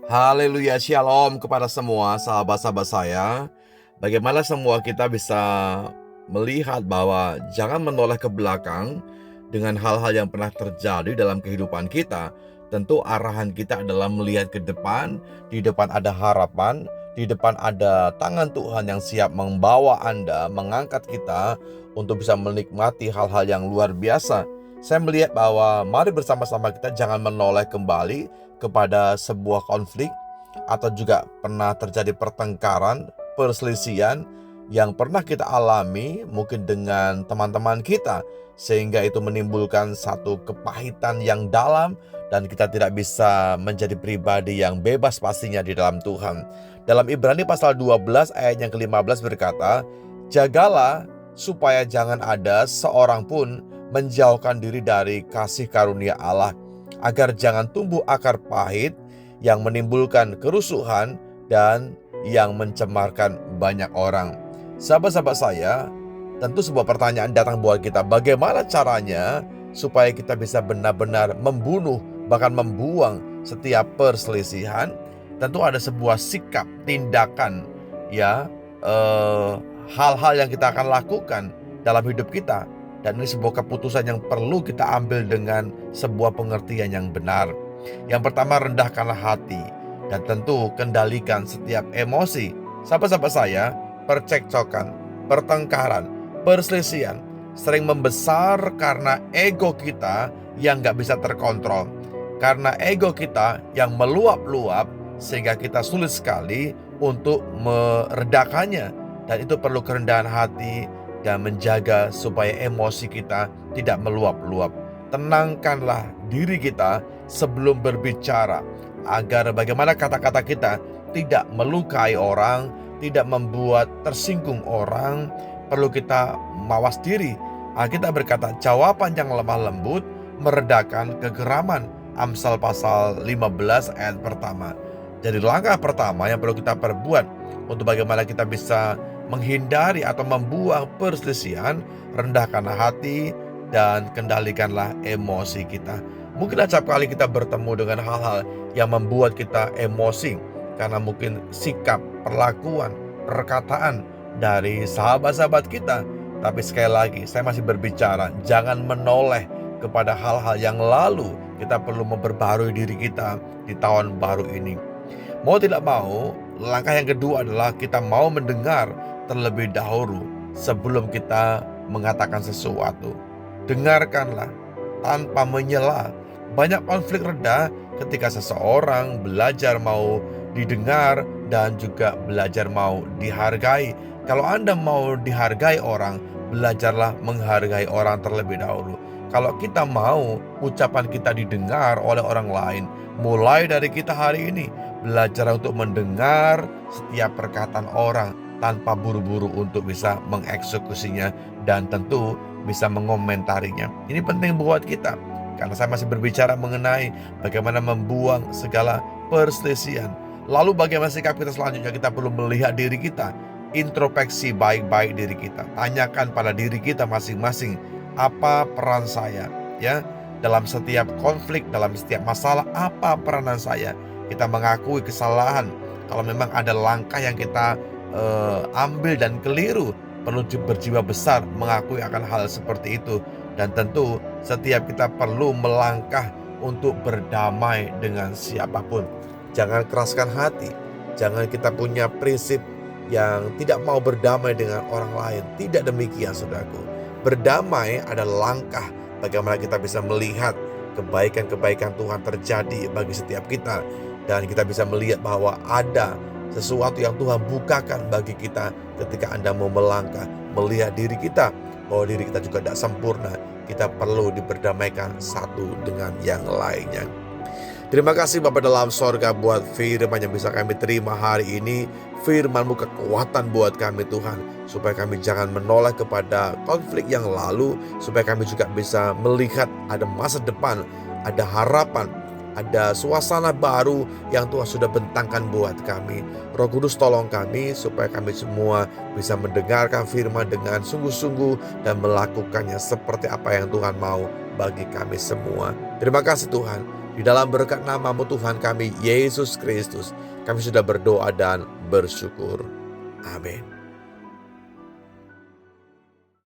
Haleluya, shalom kepada semua sahabat-sahabat saya. Bagaimana semua kita bisa melihat bahwa jangan menoleh ke belakang dengan hal-hal yang pernah terjadi dalam kehidupan kita. Tentu arahan kita adalah melihat ke depan, di depan ada harapan, di depan ada tangan Tuhan yang siap membawa Anda, mengangkat kita untuk bisa menikmati hal-hal yang luar biasa. Saya melihat bahwa mari bersama-sama kita jangan menoleh kembali kepada sebuah konflik atau juga pernah terjadi pertengkaran, perselisihan yang pernah kita alami mungkin dengan teman-teman kita, sehingga itu menimbulkan satu kepahitan yang dalam dan kita tidak bisa menjadi pribadi yang bebas pastinya di dalam Tuhan. Dalam Ibrani pasal 12 ayat yang ke-15 berkata, "Jagalah supaya jangan ada seorang pun menjauhkan diri dari kasih karunia Allah, agar jangan tumbuh akar pahit yang menimbulkan kerusuhan dan yang mencemarkan banyak orang." Sahabat-sahabat saya, tentu sebuah pertanyaan datang buat kita, bagaimana caranya supaya kita bisa benar-benar membunuh, bahkan membuang setiap perselisihan? Tentu ada sebuah sikap, tindakan, ya, hal-hal yang kita akan lakukan dalam hidup kita. Dan ini sebuah keputusan yang perlu kita ambil dengan sebuah pengertian yang benar. Yang pertama, rendahkanlah hati dan tentu kendalikan setiap emosi. Sahabat-sahabat saya, percekcokan, pertengkaran, perselisihan sering membesar karena ego kita yang gak bisa terkontrol. Karena ego kita yang meluap-luap sehingga kita sulit sekali untuk meredakannya. Dan itu perlu kerendahan hati dan menjaga supaya emosi kita tidak meluap-luap. Tenangkanlah diri kita sebelum berbicara, agar bagaimana kata-kata kita tidak melukai orang, tidak membuat tersinggung orang. Perlu kita mawas diri. Kita berkata, jawaban yang lemah lembut meredakan kegeraman. Amsal pasal 15 ayat pertama. Jadi langkah pertama yang perlu kita perbuat untuk bagaimana kita bisa menghindari atau membuang perselisihan, rendahkanlah hati dan kendalikanlah emosi kita. Mungkin acap kali kita bertemu dengan hal-hal yang membuat kita emosi karena mungkin sikap, perlakuan, perkataan dari sahabat-sahabat kita. Tapi sekali lagi saya masih berbicara, jangan menoleh kepada hal-hal yang lalu. Kita perlu memperbarui diri kita di tahun baru ini. Mau tidak mau, langkah yang kedua adalah kita mau mendengar terlebih dahulu sebelum kita mengatakan sesuatu. Dengarkanlah tanpa menyela. Banyak konflik reda ketika seseorang belajar mau didengar dan juga belajar mau dihargai. Kalau Anda mau dihargai orang, belajarlah menghargai orang terlebih dahulu. Kalau kita mau ucapan kita didengar oleh orang lain, mulai dari kita hari ini, belajar untuk mendengar setiap perkataan orang tanpa buru-buru untuk bisa mengeksekusinya dan tentu bisa mengomentarinya. Ini penting buat kita, karena saya masih berbicara mengenai bagaimana membuang segala perselisihan. Lalu bagaimana sikap kita selanjutnya? Kita perlu melihat diri kita, introspeksi baik-baik diri kita. Tanyakan pada diri kita masing-masing, apa peran saya? Ya, dalam setiap konflik, dalam setiap masalah, apa peranan saya? Kita mengakui kesalahan. Kalau memang ada langkah yang kita ambil dan keliru, perlu berjiwa besar mengakui akan hal seperti itu. Dan tentu setiap kita perlu melangkah untuk berdamai dengan siapapun. Jangan keraskan hati. Jangan kita punya prinsip yang tidak mau berdamai dengan orang lain. Tidak demikian, saudaraku. Berdamai adalah langkah bagaimana kita bisa melihat kebaikan-kebaikan Tuhan terjadi bagi setiap kita. Dan kita bisa melihat bahwa ada sesuatu yang Tuhan bukakan bagi kita ketika Anda mau melangkah, melihat diri kita bahwa diri kita juga tidak sempurna. Kita perlu diperdamaikan satu dengan yang lainnya. Terima kasih Bapa dalam sorga buat firman yang bisa kami terima hari ini. Firman-Mu kekuatan buat kami Tuhan, supaya kami jangan menoleh kepada konflik yang lalu, supaya kami juga bisa melihat ada masa depan, ada harapan, ada suasana baru yang Tuhan sudah bentangkan buat kami. Roh Kudus tolong kami supaya kami semua bisa mendengarkan firman dengan sungguh-sungguh dan melakukannya seperti apa yang Tuhan mau bagi kami semua. Terima kasih Tuhan. Di Di dalam berkat nama-Mu Tuhan kami, Yesus Kristus, kami sudah berdoa dan bersyukur. Amin.